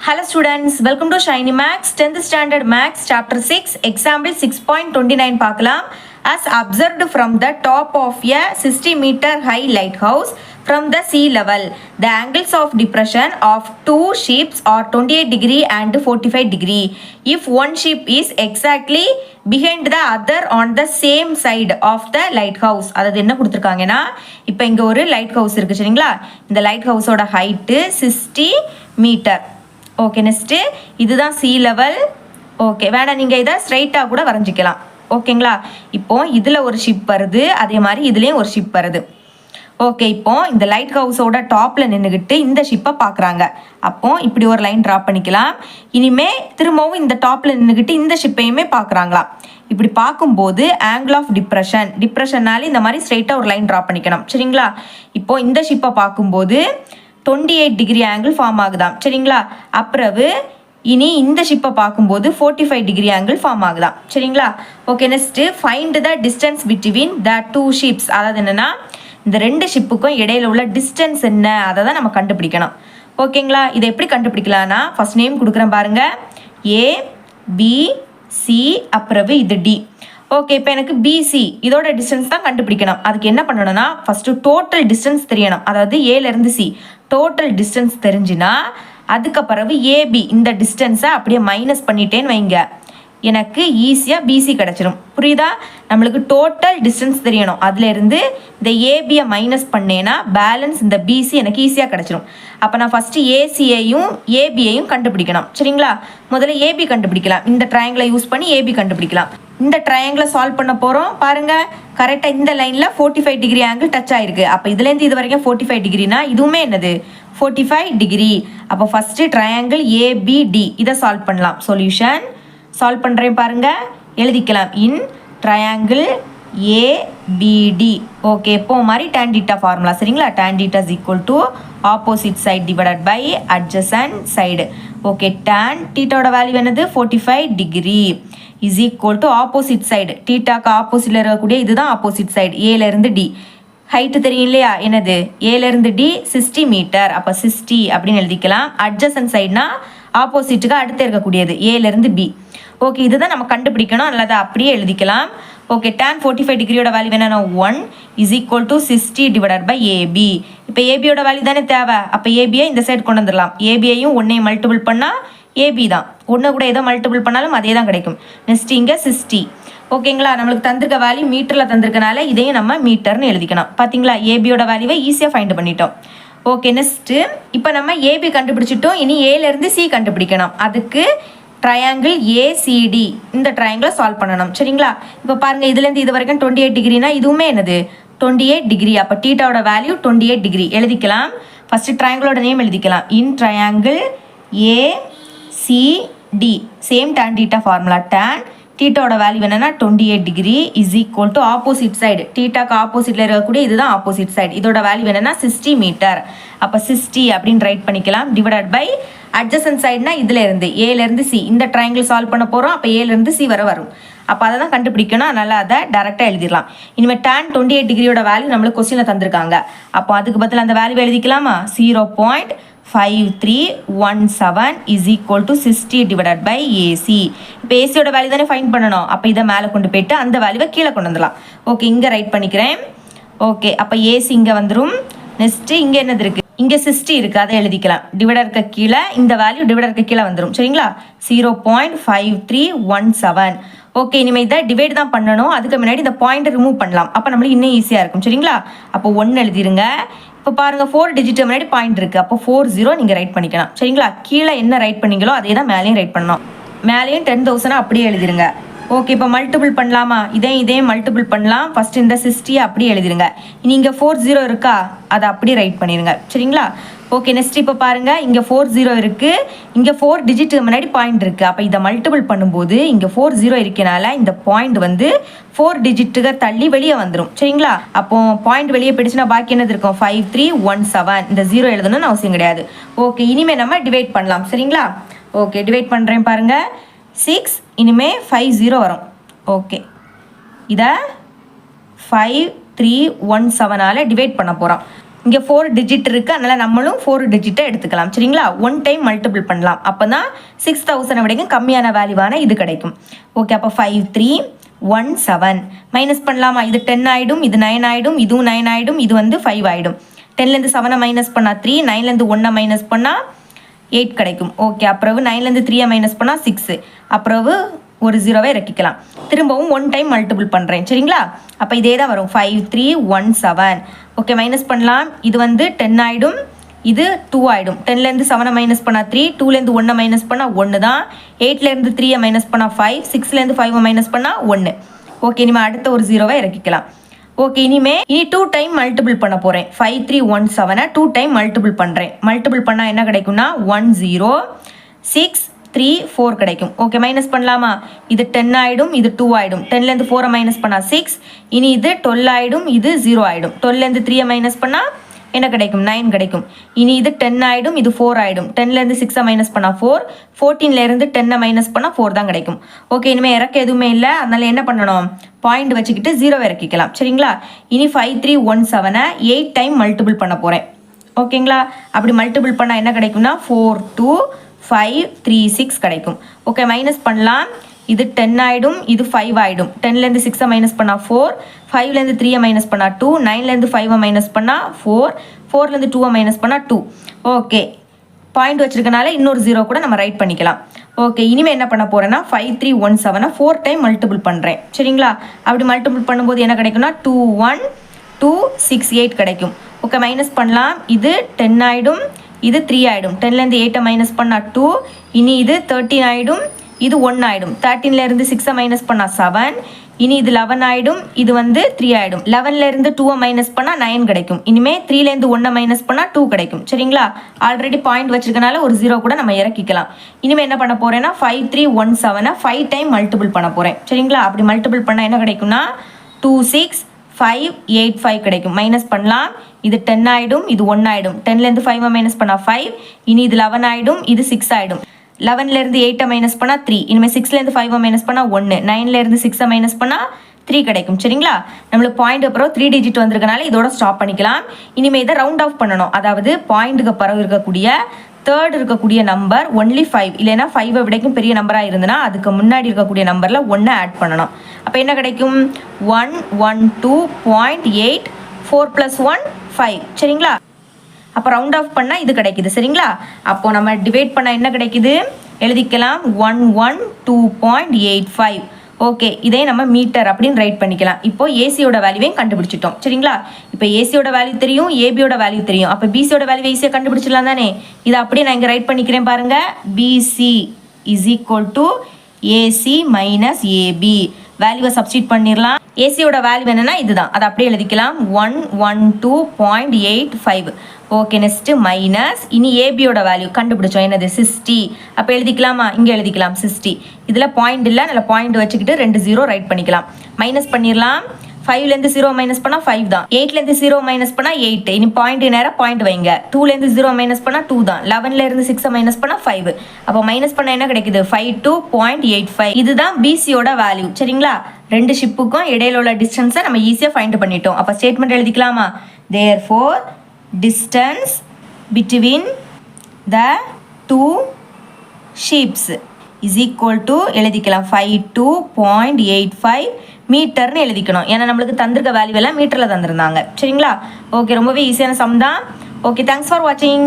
Hello students, welcome to Shiny Max 10th Standard Max Chapter 6 Example 6.29 பார்க்கலாம். As observed from the top of a 60-meter high lighthouse from the sea level, the angles of depression of two ships are 28 degree and 45 degree. If one ship is exactly behind the other on the same side of the lighthouse, அதாவது என்ன கொடுத்துருக்காங்கன்னா இப்போ இங்கே ஒரு light house இருக்குது சரிங்களா. இந்த light ஹவுஸோட ஹைட்டு 60 மீட்டர். ஓகே, நெக்ஸ்ட்டு இதுதான் சி லெவல். ஓகே, வேணாம் நீங்கள் இதை ஸ்ட்ரைட்டாக கூட வரைஞ்சிக்கலாம். ஓகேங்களா, இப்போ இதில் ஒரு ஷிப் வருது, அதே மாதிரி இதுலேயும் ஒரு ஷிப் வருது. ஓகே, இப்போ இந்த லைட் ஹவுஸோட டாப்பில் நின்றுக்கிட்டு இந்த ஷிப்பை பார்க்குறாங்க. அப்போது இப்படி ஒரு லைன் ட்ரா பண்ணிக்கலாம். இனிமேல் திரும்பவும் இந்த டாப்பில் நின்றுக்கிட்டு இந்த ஷிப்பையுமே பார்க்குறாங்களாம். இப்படி பார்க்கும்போது ஆங்கிள் ஆஃப் டிப்ரெஷன்னாலே இந்த மாதிரி ஸ்ட்ரைட்டாக ஒரு லைன் ட்ரா பண்ணிக்கணும் சரிங்களா. இப்போது இந்த ஷிப்பை பார்க்கும்போது 28 டிகிரி ஆங்கிள் ஃபார்ம் ஆகுதாம் சரிங்களா. அப்புறவு இனி இந்த ஷிப்பை பார்க்கும்போது 45 டிகிரி ஆங்கிள் ஃபார்ம் ஆகுதாம் சரிங்களா. Okay, next find the distance between the two ships. அதாவது என்னென்னா இந்த ரெண்டு ஷிப்புக்கும் இடையில உள்ள டிஸ்டன்ஸ் என்ன, அதை தான் நம்ம கண்டுபிடிக்கணும். ஓகேங்களா, இதை எப்படி கண்டுபிடிக்கலான்னா ஃபர்ஸ்ட் நேம் கொடுக்குறேன் பாருங்கள், ஏ பி சி, அப்புறவு இது டி. ஓகே, இப்போ எனக்கு பிசி இதோட டிஸ்டன்ஸ் தான் கண்டுபிடிக்கணும். அதுக்கு என்ன பண்ணணும்னா ஃபஸ்ட்டு டோட்டல் டிஸ்டன்ஸ் தெரியணும். அதாவது ஏலேருந்து சி டோட்டல் டிஸ்டன்ஸ் தெரிஞ்சுன்னா அதுக்கு பிறகு ஏபி இந்த டிஸ்டன்ஸை அப்படியே மைனஸ் பண்ணிட்டேன்னு வைங்க, எனக்கு ஈஸியாக பிசி கிடச்சிரும். புரியுதா? நம்மளுக்கு டோட்டல் டிஸ்டன்ஸ் தெரியணும். அதுலேருந்து இந்த ஏபியை மைனஸ் பண்ணேன்னா பேலன்ஸ் இந்த பிசி எனக்கு ஈஸியாக கிடச்சிரும். அப்போ நான் ஃபஸ்ட்டு ஏசியையும் ஏபியையும் கண்டுபிடிக்கணும் சரிங்களா. முதல்ல ஏபி கண்டுபிடிக்கலாம். இந்த ட்ரையாங்கிளை யூஸ் பண்ணி ஏபி கண்டுபிடிக்கலாம். இந்த ட்ரையாங்கிளை சால்வ் பண்ண போகிறோம். பாருங்கள், கரெக்டாக இந்த லைனில் 45 டிகிரி ஆங்கிள் டச் ஆகிருக்கு. அப்போ இதுலேருந்து இது வரைக்கும் 45 டிகிரினா இதுவுமே என்னது 45 டிகிரி. அப்போ ஃபஸ்ட்டு ட்ரையாங்கிள் ஏபிடி இதை சால்வ் பண்ணலாம். சொல்யூஷன் சால்வ் பண்ணுறேன் பாருங்கள், எழுதிக்கலாம். In triangle APD. ஓகே, இப்போ மாதிரி tan theta ஃபார்முலா சரிங்களா. tan theta is equal to opposite side divided by adjacent side. Okay, tan theta value என்னது 45 degree is equal to opposite side. தீட்டாக்கு ஆப்போசிட்டில் இருக்கக்கூடிய இதுதான் ஆப்போசிட் சைடு. ஏலேருந்து டி ஹைட்டு தெரியும் இல்லையா, என்னது ஏலேருந்து டி 60 மீட்டர். அப்போ 60 அப்படின்னு எழுதிக்கலாம். அட்ஜசன்ட் சைடுனா ஆப்போசிட்டுக்கு அடுத்து இருக்கக்கூடியது ஏலேருந்து பி. ஓகே, இதுதான் நம்ம கண்டுபிடிக்கணும். அல்லது அப்படியே எழுதிக்கலாம். ஓகே, tan 45 டிகிரியோட வேல்யூ என்னன்னா 1 is equal to 60 divided by AB. இப்போ ஏபியோட வேல்யூ தானே தேவை. அப்போ ஏபியை இந்த சைடு கொண்டு வந்துடலாம். ஏபியையும் 1 மல்டிபிள் பண்ணால் ஏபி தான். ஒன்று கூட ஏதோ மல்டிபிள் பண்ணாலும் அதே தான் கிடைக்கும். நெக்ஸ்ட் இங்கே 60. ஓகேங்களா, நம்மளுக்கு தந்திருக்க வேல்யூ மீட்டரில் தந்திருக்கனால இதையும் நம்ம மீட்டர்னு எழுதிக்கணும். பார்த்தீங்களா, ஏபியோட வேல்யூவை ஈஸியாக ஃபைண்ட் பண்ணிட்டோம். ஓகே, நெக்ஸ்ட்டு இப்போ நம்ம ஏபி கண்டுபிடிச்சிட்டோம். இனி ஏலேருந்து சி கண்டுபிடிக்கணும். அதுக்கு ட்ரையாங்கிள் ஏசிடி இந்த ட்ரையாங்கிளை சால்வ் பண்ணணும் சரிங்களா. இப்போ பாருங்கள், இதுலேருந்து இது வரைக்கும் 28 டிகிரினா இதுவுமே என்னது 28 டிகிரி. அப்போ டீட்டாவோட வேல்யூ 28 டிகிரி எழுதிக்கலாம். ஃபஸ்ட்டு ட்ரையாங்கிளோட நேம் எழுதிக்கலாம். In triangle ACD same tan theta formula. tan தீட்டாவோட வேல்யூ என்னன்னா 28 degree is equal to opposite side. தீட்டாக்கு ஆப்போசிட்டில் இருக்கக்கூடிய இதுதான் ஆப்போசிட் சைடு. இதோட வேல்யூ என்னன்னா 60 மீட்டர். அப்போ 60 அப்படின்னு ரைட் பண்ணிக்கலாம். டிவைடட் பை அட்ஜசன்ட் சைடுனா இதுலேருந்து ஏலேருந்து சி இந்த ட்ரையாங்கிள் சால்வ் பண்ண போகிறோம். அப்போ ஏலேருந்து சி வரும். அப்போ அதை தான் கண்டுபிடிக்கணும். அதனால் அதை டேரெக்டாக எழுதிடலாம். இனிமேல் tan 28 டிகிரியோட வேல்யூ நம்மளுக்கு கொஸ்டினில் தந்திருக்காங்க. அப்போ அதுக்கு பதில் அந்த வேல்யூ எழுதிக்கலாமா. 0.5317 is equal to 60 divided by AC. இப்போ ஏசியோட வேல்யூ தானே ஃபைண்ட் பண்ணணும். அப்போ இதை மேலே கொண்டு போயிட்டு அந்த வேல்யூவை கீழே கொண்டு வந்துடலாம். ஓகே, இங்கே ரைட் பண்ணிக்கிறேன். ஓகே, அப்போ ஏசி இங்கே வந்துடும். நெக்ஸ்ட்டு இங்கே என்னது இருக்குது, இங்கே 60 இருக்குது, அதை எழுதிக்கலாம். டிவைடருக்கு கீழே இந்த வேல்யூ டிவைடருக்கு கீழே வந்துடும் சரிங்களா. 0.5317. ஓகே, இனிமேல் இதை டிவைட் தான் பண்ணணும். அதுக்கு முன்னாடி இந்த பாயிண்ட்டை ரிமூவ் பண்ணலாம். அப்போ நம்மளுக்கு இன்னும் ஈஸியாக இருக்கும் சரிங்களா. அப்போ 1 எழுதிருங்க. இப்போ பாருங்கள், 4 டிஜிட் முன்னாடி பாயிண்ட் இருக்குது. அப்போ 40 நீங்கள் ரைட் பண்ணிக்கலாம் சரிங்களா. கீழே என்ன ரைட் பண்ணீங்களோ அதே தான் மேலேயும் ரைட் பண்ணணும். மேலேயும் 10,000 அப்படியே எழுதிருங்க. ஓகே, இப்போ மல்டிபிள் பண்ணலாமா. இதே மல்டிபிள் பண்ணலாம். ஃபஸ்ட்டு இந்த 60 அப்படியே எழுதிருங்க. இனி இங்கே 40 இருக்கா, அதை அப்படியே ரைட் பண்ணிடுங்க சரிங்களா. ஓகே, நெக்ஸ்ட் இப்போ பாருங்கள், இங்கே 40 இருக்குது. இங்கே 4 டிஜிட்டுக்கு முன்னாடி பாயிண்ட் இருக்குது. அப்போ இதை மல்டிபிள் பண்ணும்போது இங்கே 40 இருக்கனால இந்த பாயிண்ட் வந்து 4 டிஜிட்டுக்கு தள்ளி வெளியே வந்துடும் சரிங்களா. அப்போ பாயிண்ட் வெளியே போயிடுச்சுன்னா பாக்கி என்னது இருக்கும் 5317. இந்த 0 எழுதணும்னு அவசியம் கிடையாது. ஓகே, இனிமேல் நம்ம டிவைட் பண்ணலாம் சரிங்களா. ஓகே, டிவைட் பண்ணுறேன் பாருங்கள். 6 இனிமேல் 50 வரும். ஓகே, இதை 5317 டிவைட் பண்ண போகிறோம். இங்கே 4 டிஜிட் இருக்குது, அதனால் நம்மளும் 4 டிஜிட்டை எடுத்துக்கலாம். சரிங்களா, 1 டைம் மல்டிபிள் பண்ணலாம். அப்போ தான் 6000 விடைக்கும் கம்மியான வேல்யூவான இது கிடைக்கும். ஓகே, அப்போ 5317 மைனஸ் பண்ணலாமா? இது 10 ஆகிடும், இது 9 ஆகிடும், இதுவும் 9 ஆகிடும், இது வந்து 5 ஆகிடும். 10லேருந்து 7 மைனஸ் பண்ணால் 3, 9லேருந்து 1 மைனஸ் பண்ணால் 8 கிடைக்கும். ஓகே, அப்புறம் 9லேருந்து 3 மைனஸ் பண்ணால் 6, அப்புறம் ஒரு 0வை இறக்கிக்கலாம். திரும்பவும் 1 டைம் மல்டிபிள் பண்ணுறேன். சரிங்களா, அப்போ இதே தான் வரும் 5317. ஓகே, மைனஸ் பண்ணலாம். இது வந்து 10 ஆகிடும், இது 2 ஆகிடும். 10லேருந்து 7 மைனஸ் பண்ணால் 3, 2லேருந்து 1 மைனஸ் பண்ணால் 1 தான். 8லேருந்து 3 மைனஸ் பண்ணால் 5, 6லேருந்து 5 மைனஸ் பண்ணால் 1. ஓகே, இனிமேல் அடுத்த ஒரு 0வை இறக்கிக்கலாம். ஓகே, இனி 2 டைம் மல்டிபிள் பண்ண போகிறேன். 5317 2 டைம் மல்டிபிள் பண்ணுறேன். மல்டிபிள் பண்ணால் என்ன கிடைக்கும்னா 10634 கிடைக்கும். ஓகே, மைனஸ் பண்ணலாமா? இது 10 ஆகிடும், இது 2 ஆகிடும். 10லேருந்து 4 மைனஸ் பண்ணால் 6, இனி இது 12 ஆகிடும், இது 0 ஆகிடும். 12லேருந்து 3 மைனஸ் பண்ணால் என்ன கிடைக்கும்? 9 கிடைக்கும். இனி இது 10 ஆகிடும், இது 4 ஆகிடும். 10லேருந்து 6 மைனஸ் பண்ணால் 4, 14லேருந்து 10 மைனஸ் பண்ணால் 4 தான் கிடைக்கும். ஓகே, இனிமேல் இறக்க எதுவுமே இல்லை, அதனால் என்ன பண்ணணும்? பாயிண்ட் வச்சுக்கிட்டு 0 இறக்கிக்கலாம். சரிங்களா, இனி 5317 8 டைம் மல்டிபிள் பண்ண போகிறேன். ஓகேங்களா, அப்படி மல்டிபிள் பண்ணால் என்ன கிடைக்கும்னா 42536 கிடைக்கும். ஓகே, மைனஸ் பண்ணலாம். இது 10 ஆகிடும், இது 5 ஆகிடும். 10லேருந்து 6 மைனஸ் பண்ணால் 4, 5லேருந்து 3 மைனஸ் பண்ணால் 2, 9லேருந்து 5 மைனஸ் பண்ணால் 4, 4லேருந்து 2 மைனஸ் பண்ணால் 2. ஓகே, பாயிண்ட் வச்சிருக்கனால இன்னொரு 0 கூட நம்ம ரைட் பண்ணிக்கலாம். ஓகே, இனிமேல் என்ன பண்ண போகிறேன்னா 5317 4 டைம் மல்டிபிள் பண்ணுறேன். சரிங்களா, அப்படி மல்டிபிள் பண்ணும்போது என்ன கிடைக்கும்னா 21268 கிடைக்கும். ஓகே, மைனஸ் பண்ணலாம். இது 10 ஆகிடும், இது 3 ஆகிடும். 10லேருந்து 8 மைனஸ் பண்ணால் 2, இனி இது 13 ஆகிடும், இது 1 ஆகிடும். 13லேருந்து 6 மைனஸ் பண்ணால் 7, இனி இது 11 ஆகிடும், இது வந்து 3 ஆகிடும். 11லேருந்து 2 மைனஸ் பண்ணால் 9 கிடைக்கும். இனிமேல் 3லேருந்து 1 மைனஸ் பண்ணால் 2 கிடைக்கும். சரிங்களா, ஆல்ரெடி பாயிண்ட் வச்சிருக்கனால ஒரு 0 கூட நம்ம இறக்கிக்கலாம். இனிமேல் என்ன பண்ண போகிறேன்னா 5317 5 டைம் மல்டிபிள் பண்ண போகிறேன். சரிங்களா, அப்படி மல்டிபிள் பண்ணால் என்ன கிடைக்கும்னா 26585 கிடைக்கும். மைனஸ் பண்ணலாம். இது 10 ஆகிடும், இது 1 ஆகிடும். 10லேருந்து 5 மைனஸ் பண்ணால் 5, இனி இது 11 ஆகிடும், இது 6 ஆகிடும். 11லேருந்து 8 மைனஸ் பண்ணால் 3, இனிமேல் 6லேருந்து 5 மைனஸ் பண்ணால் 1, 9லேருந்து 6 மைனஸ் பண்ணால் 3 கிடைக்கும். சரிங்களா, நம்மளுக்கு பாயிண்ட் அப்புறம் 3 டிஜிட் வந்திருக்கனால இதோட ஸ்டாப் பண்ணிக்கலாம். இனிமேல் இதை ரவுண்ட் ஆஃப் பண்ணணும். அதாவது பாயிண்ட்டுக்கு பிறகு இருக்கக்கூடிய தேர்ட் இருக்கக்கூடிய நம்பர் ஒன்லி 5, இல்லைன்னா 5 விடைக்கும் பெரிய நம்பராக இருந்ததுன்னா அதுக்கு முன்னாடி இருக்கக்கூடிய நம்பரில் 1 ஆட் பண்ணணும். அப்போ என்ன கிடைக்கும்? 112.8 4 + 1 5. சரிங்களா, அப்போ ரவுண்ட் ஆஃப் பண்ணால் இது கிடைக்குது. சரிங்களா, அப்போ நம்ம டிவைட் பண்ணால் என்ன கிடைக்குது எழுதிக்கலாம் 112.85. ஓகே, இதே நம்ம மீட்டர் அப்படின்னு ரைட் பண்ணிக்கலாம். இப்போ ஏசியோட வேல்யூவையும் கண்டுபிடிச்சிட்டோம். சரிங்களா, இப்போ ஏசியோட வேல்யூ தெரியும், ஏபியோட வேல்யூ தெரியும். அப்போ பிசியோட வேல்யூ ஈஸியாக கண்டுபிடிச்சிடலாம் தானே. இதை அப்படியே நான் இங்கே ரைட் பண்ணிக்கிறேன் பாருங்க. BC is equal to AC minus AB. வேல்யூவை சப்ஸ்டிட் பண்ணிடலாம். ஏசியோட வேல்யூ என்னன்னா இதுதான், அதை அப்படியே எழுதிக்கலாம் 112.85. Okay, next minus. இனி ஏபியோட வேல்யூ கண்டுபிடிச்சோம், என்னது 60. அப்போ எழுதிக்கலாமா? இங்கே எழுதிக்கலாம் 60. இதில் பாயிண்ட் இல்லை, நல்ல பாயிண்ட் வச்சுக்கிட்டு 2 0 ரைட் பண்ணிக்கலாம். மைனஸ் பண்ணிடலாம். 5லேருந்து 0 மைனஸ் பண்ணால் 5 தான். 8லேருந்து 0 மைனஸ் பண்ணால் 8. இனி பாயிண்ட் நேராக பாயிண்ட் வைங்க. 2லேருந்து 0 மைனஸ் பண்ணால் 2 தான். 11லேருந்து 6 மைனஸ் பண்ணால் 5. அப்போ மைனஸ் பண்ண என்ன கிடைக்குது? 52.85. இதுதான் பிசியோட வேல்யூ. சரிங்களா, 2 ஷிப்புக்கும் இடையில உள்ள டிஸ்டன்ஸை நம்ம ஈஸியாக ஃபைண்ட் பண்ணிட்டோம். அப்போ statement எழுதிக்கலாமா? therefore distance between the two ships is equal to எழுதிக்கலாம் 52.85 மீட்டர்னு எழுதிக்கணும். ஏன்னா நம்மளுக்கு தந்திருக்க வேல்யூ எல்லாம் மீட்டரில் தந்திருந்தாங்க. சரிங்களா, ஓகே, ரொம்பவே ஈஸியான சம் தான். ஓகே, தேங்க்ஸ் ஃபார் வாட்சிங்.